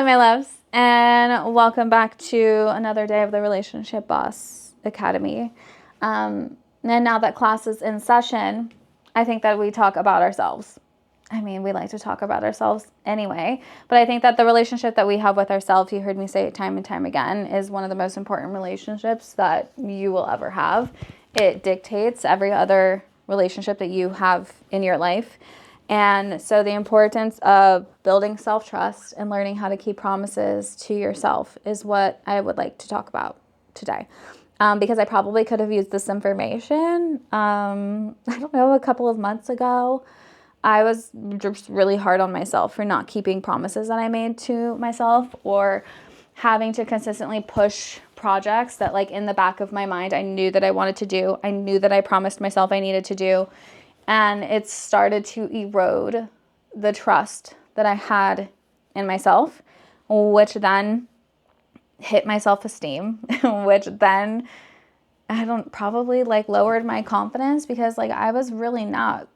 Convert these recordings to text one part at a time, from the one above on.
Hello, my loves, and welcome back to another day of the Relationship Boss Academy. And now that class is in session, I think that we talk about ourselves. I mean, we like to talk about ourselves anyway, but I think that the relationship that we have with ourselves, you heard me say it time and time again, is one of the most important relationships that you will ever have. It dictates every other relationship that you have in your life. And so the importance of building self-trust and learning how to keep promises to yourself is what I would like to talk about today. Because I probably could have used this information, I don't know, a couple of months ago. I was just really hard on myself for not keeping promises that I made to myself, or having to consistently push projects that, like, in the back of my mind, I knew that I wanted to do. I knew that I promised myself I needed to do. And it started to erode the trust that I had in myself, which then hit my self-esteem, which then probably lowered my confidence, because I was really not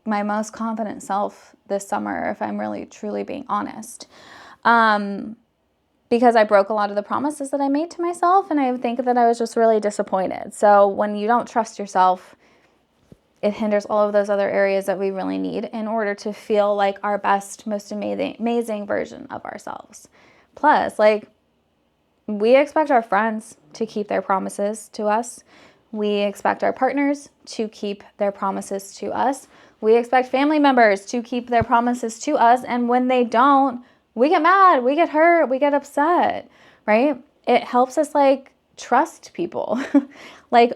my most confident self this summer, if I'm really truly being honest. Because I broke a lot of the promises that I made to myself, and I think that I was just really disappointed. So when you don't trust yourself, it hinders all of those other areas that we really need in order to feel like our best, most amazing version of ourselves. Plus, we expect our friends to keep their promises to us. We expect our partners to keep their promises to us. We expect family members to keep their promises to us. And when they don't, we get mad, we get hurt, we get upset, right? It helps us trust people.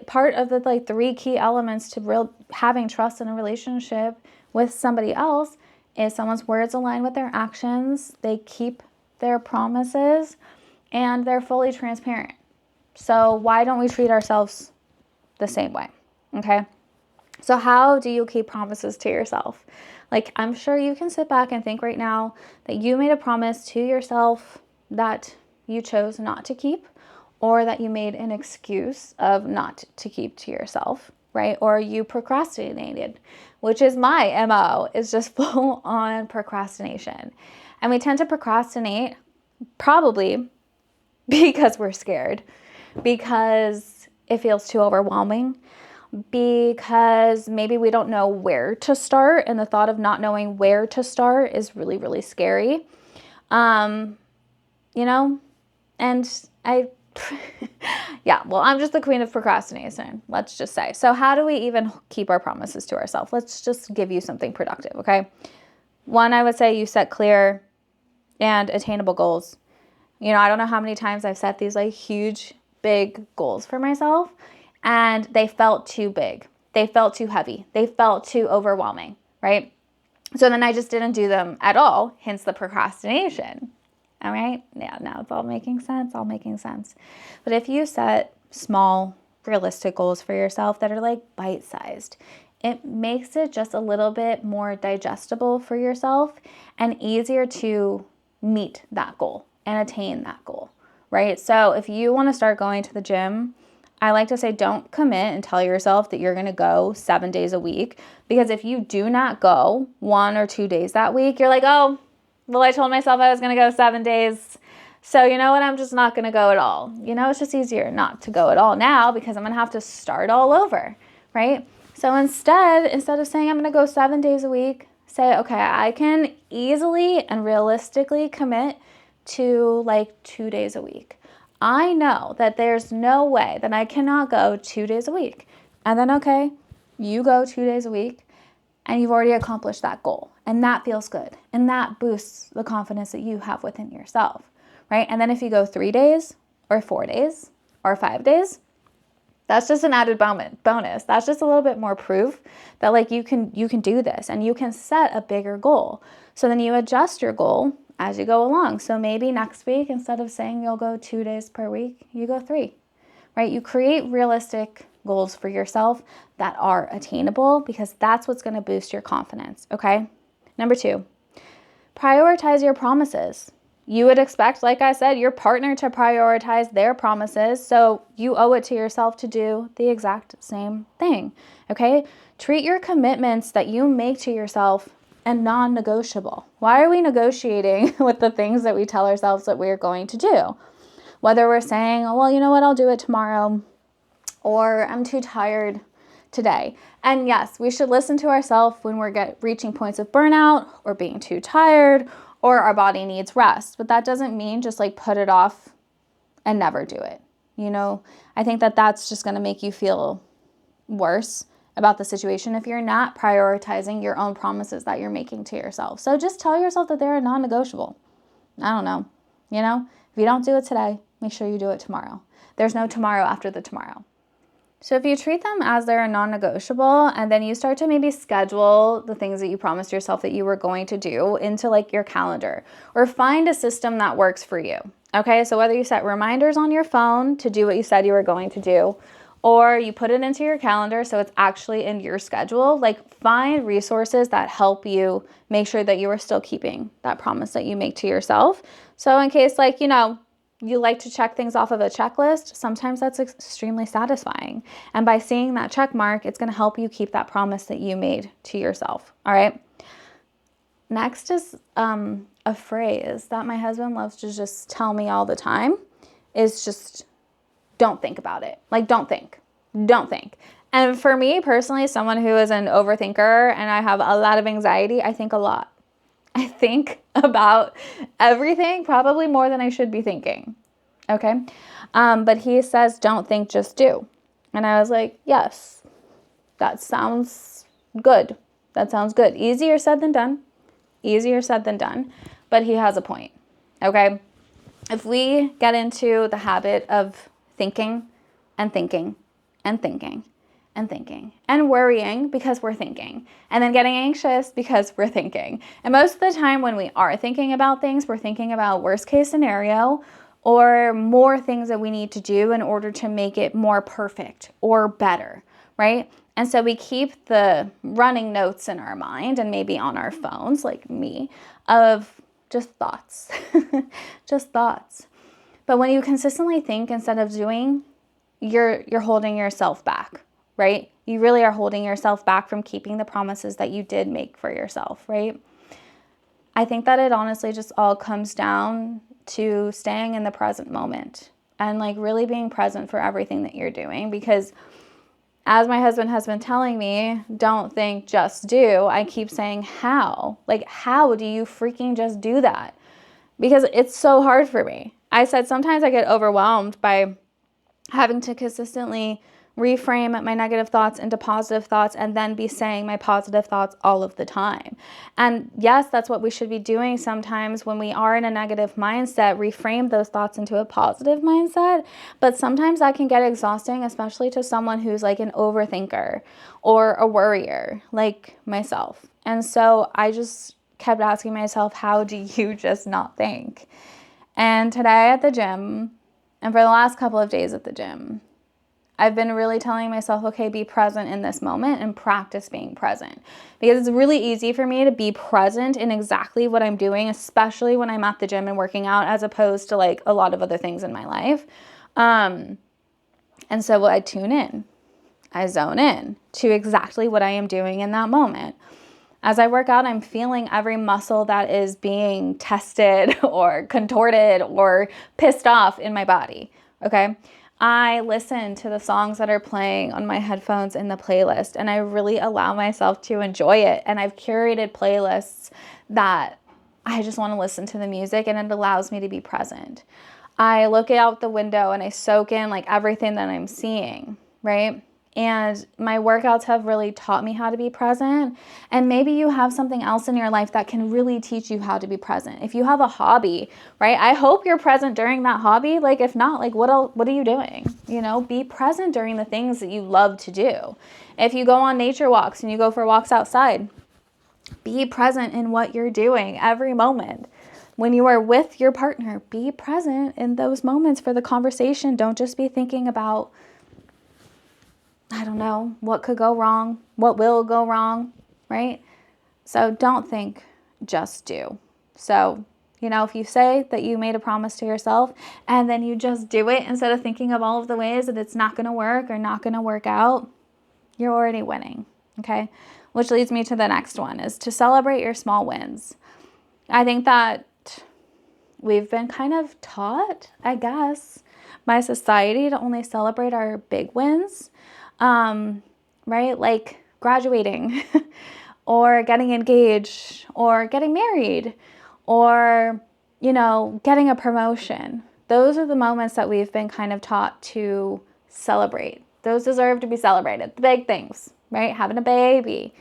Part of the 3 key elements to having trust in a relationship with somebody else is someone's words align with their actions, they keep their promises, and they're fully transparent. So why don't we treat ourselves the same way? Okay. So how do you keep promises to yourself? I'm sure you can sit back and think right now that you made a promise to yourself that you chose not to keep, or that you made an excuse of not to keep to yourself, right? Or you procrastinated, which is my MO, is just full on procrastination. And we tend to procrastinate probably because we're scared, because it feels too overwhelming, because maybe we don't know where to start, and the thought of not knowing where to start is really, really scary. And I'm just the queen of procrastination, let's just say. So how do we even keep our promises to ourselves? Let's just give you something productive, okay? 1, I would say you set clear and attainable goals. I don't know how many times I've set these huge, big goals for myself, and they felt too big. They felt too heavy. They felt too overwhelming, right? So then I just didn't do them at all, hence the procrastination. All right? Yeah, now it's all making sense, But if you set small, realistic goals for yourself that are bite-sized, it makes it just a little bit more digestible for yourself and easier to meet that goal and attain that goal, right? So if you want to start going to the gym, I like to say don't commit and tell yourself that you're going to go 7 days a week, because if you do not go 1 or 2 days that week, you're oh, well, I told myself I was going to go 7 days. So you know what? I'm just not going to go at all. It's just easier not to go at all now, because I'm going to have to start all over, right? So instead of saying I'm going to go 7 days a week, say, okay, I can easily and realistically commit to 2 days a week. I know that there's no way that I cannot go 2 days a week. And then, okay, you go 2 days a week, and you've already accomplished that goal. And that feels good. And that boosts the confidence that you have within yourself, right? And then if you go 3 days or 4 days or 5 days, that's just an added bonus. That's just a little bit more proof that you can do this, and you can set a bigger goal. So then you adjust your goal as you go along. So maybe next week, instead of saying you'll go 2 days per week, you go 3, right? You create realistic goals for yourself that are attainable, because that's what's going to boost your confidence, okay? Number 2, prioritize your promises. You would expect, like I said, your partner to prioritize their promises, so you owe it to yourself to do the exact same thing, okay? Treat your commitments that you make to yourself and non-negotiable. Why are we negotiating with the things that we tell ourselves that we're going to do? Whether we're saying, oh, well, you know what, I'll do it tomorrow, or I'm too tired today. And yes, we should listen to ourselves when we're reaching points of burnout or being too tired or our body needs rest. But that doesn't mean just like put it off and never do it. I think that that's just going to make you feel worse about the situation if you're not prioritizing your own promises that you're making to yourself. So just tell yourself that they're non-negotiable. I don't know. If you don't do it today, make sure you do it tomorrow. There's no tomorrow after the tomorrow. So if you treat them as they're non-negotiable, and then you start to maybe schedule the things that you promised yourself that you were going to do into like your calendar, or find a system that works for you. Okay, so whether you set reminders on your phone to do what you said you were going to do, or you put it into your calendar so it's actually in your schedule, like find resources that help you make sure that you are still keeping that promise that you make to yourself. So in case you like to check things off of a checklist, sometimes that's extremely satisfying. And by seeing that check mark, it's going to help you keep that promise that you made to yourself. All right. Next is a phrase that my husband loves to just tell me all the time is just don't think about it. Like, don't think. And for me personally, someone who is an overthinker and I have a lot of anxiety, I think a lot. I think about everything probably more than I should be thinking. Okay. But he says, don't think, just do. And I was like, yes, that sounds good. Easier said than done. But he has a point. Okay. If we get into the habit of thinking and thinking and thinking and thinking and worrying because we're thinking, and then getting anxious because we're thinking. And most of the time when we are thinking about things, we're thinking about worst case scenario or more things that we need to do in order to make it more perfect or better, right? And so we keep the running notes in our mind and maybe on our phones, like me, of just thoughts, just thoughts. But when you consistently think instead of doing, you're holding yourself back, right? You really are holding yourself back from keeping the promises that you did make for yourself, right? I think that it honestly just all comes down to staying in the present moment and like really being present for everything that you're doing. Because as my husband has been telling me, don't think, just do, I keep saying, how? Like, how do you freaking just do that? Because it's so hard for me. I said sometimes I get overwhelmed by having to consistently reframe my negative thoughts into positive thoughts and then be saying my positive thoughts all of the time. And yes, that's what we should be doing sometimes when we are in a negative mindset, reframe those thoughts into a positive mindset. But sometimes that can get exhausting, especially to someone who's like an overthinker or a worrier like myself. And so I just kept asking myself, how do you just not think? And today at the gym, and for the last couple of days at the gym, I've been really telling myself, okay, be present in this moment and practice being present. Because it's really easy for me to be present in exactly what I'm doing, especially when I'm at the gym and working out, as opposed to like a lot of other things in my life. And so I tune in, I zone in to exactly what I am doing in that moment. As I work out, I'm feeling every muscle that is being tested or contorted or pissed off in my body, okay? I listen to the songs that are playing on my headphones in the playlist, and I really allow myself to enjoy it. And I've curated playlists that I just want to listen to the music, and it allows me to be present. I look out the window and I soak in like everything that I'm seeing, right? And my workouts have really taught me how to be present. And maybe you have something else in your life that can really teach you how to be present. If you have a hobby, right? I hope you're present during that hobby. Like if not, like what are you doing? Be present during the things that you love to do. If you go on nature walks and you go for walks outside, be present in what you're doing every moment. When you are with your partner, be present in those moments for the conversation. Don't just be thinking about, I don't know, what could go wrong, what will go wrong, right? So don't think, just do. So, if you say that you made a promise to yourself and then you just do it instead of thinking of all of the ways that it's not going to work or not going to work out, you're already winning, okay? which leads me to the next one, is to celebrate your small wins. I think that we've been kind of taught, I guess, by society to only celebrate our big wins, right? Like graduating or getting engaged or getting married or, getting a promotion. Those are the moments that we've been kind of taught to celebrate. Those deserve to be celebrated. The big things, right? Having a baby,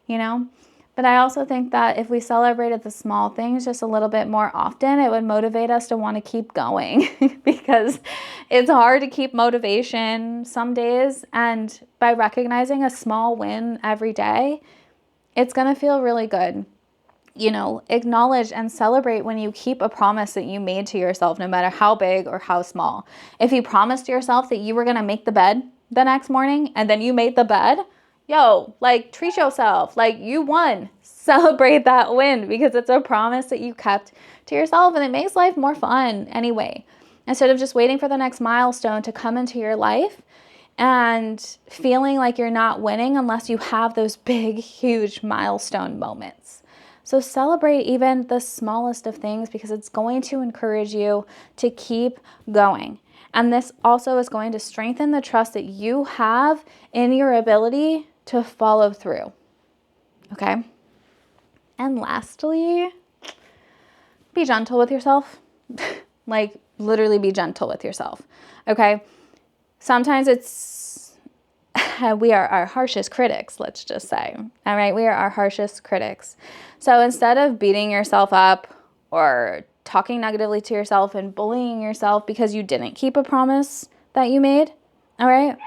But I also think that if we celebrated the small things just a little bit more often, it would motivate us to want to keep going because it's hard to keep motivation some days. And by recognizing a small win every day, it's going to feel really good. Acknowledge and celebrate when you keep a promise that you made to yourself, no matter how big or how small. If you promised yourself that you were going to make the bed the next morning and then you made the bed, treat yourself, you won. Celebrate that win because it's a promise that you kept to yourself, and it makes life more fun anyway. Instead of just waiting for the next milestone to come into your life and feeling like you're not winning unless you have those big, huge milestone moments. So celebrate even the smallest of things because it's going to encourage you to keep going. And this also is going to strengthen the trust that you have in your ability to follow through. Okay? And lastly, be gentle with yourself. Literally be gentle with yourself. Okay? Sometimes we are our harshest critics, let's just say. All right? We are our harshest critics. So instead of beating yourself up or talking negatively to yourself and bullying yourself because you didn't keep a promise that you made, all right?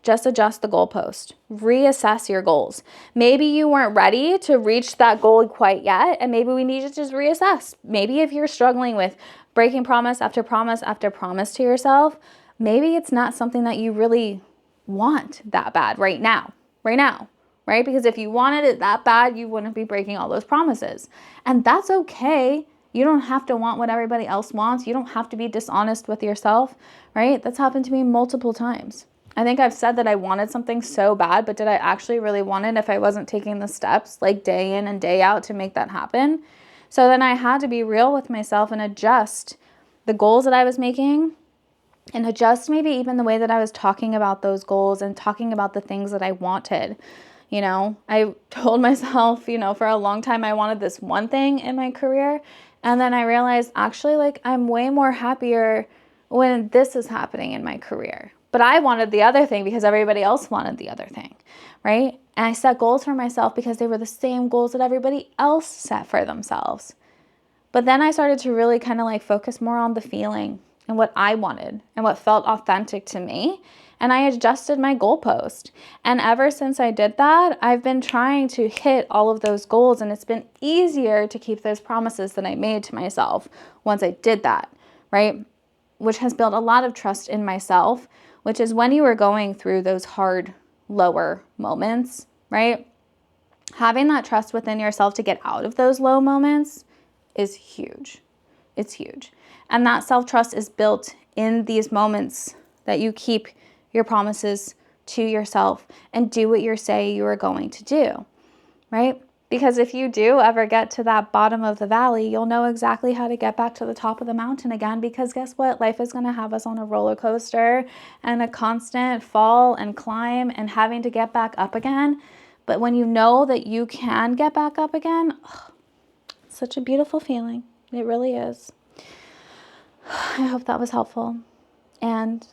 Just adjust the goalpost. Reassess your goals. Maybe you weren't ready to reach that goal quite yet, and maybe we need to just reassess. Maybe if you're struggling with breaking promise after promise after promise to yourself, maybe it's not something that you really want that bad right now, right? Because if you wanted it that bad, you wouldn't be breaking all those promises. And that's okay. You don't have to want what everybody else wants. You don't have to be dishonest with yourself, right? That's happened to me multiple times. I think I've said that I wanted something so bad, but did I actually really want it if I wasn't taking the steps day in and day out to make that happen? So then I had to be real with myself and adjust the goals that I was making and adjust maybe even the way that I was talking about those goals and talking about the things that I wanted. I told myself, for a long time I wanted this one thing in my career. And then I realized actually I'm way more happier when this is happening in my career. But I wanted the other thing because everybody else wanted the other thing, right? And I set goals for myself because they were the same goals that everybody else set for themselves. But then I started to really kind of focus more on the feeling and what I wanted and what felt authentic to me. And I adjusted my goalpost. And ever since I did that, I've been trying to hit all of those goals. And it's been easier to keep those promises that I made to myself once I did that, right? Which has built a lot of trust in myself, which is when you are going through those hard, lower moments, right? Having that trust within yourself to get out of those low moments is huge. It's huge. And that self-trust is built in these moments that you keep your promises to yourself and do what you say you are going to do, right? Because if you do ever get to that bottom of the valley, you'll know exactly how to get back to the top of the mountain again, because guess what? Life is going to have us on a roller coaster and a constant fall and climb and having to get back up again. But when you know that you can get back up again, it's such a beautiful feeling. It really is. I hope that was helpful. And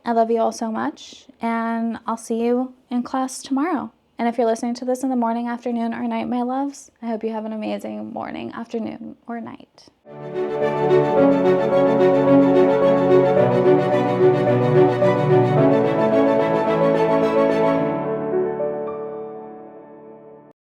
I love you all so much. And I'll see you in class tomorrow. And if you're listening to this in the morning, afternoon, or night, my loves, I hope you have an amazing morning, afternoon, or night.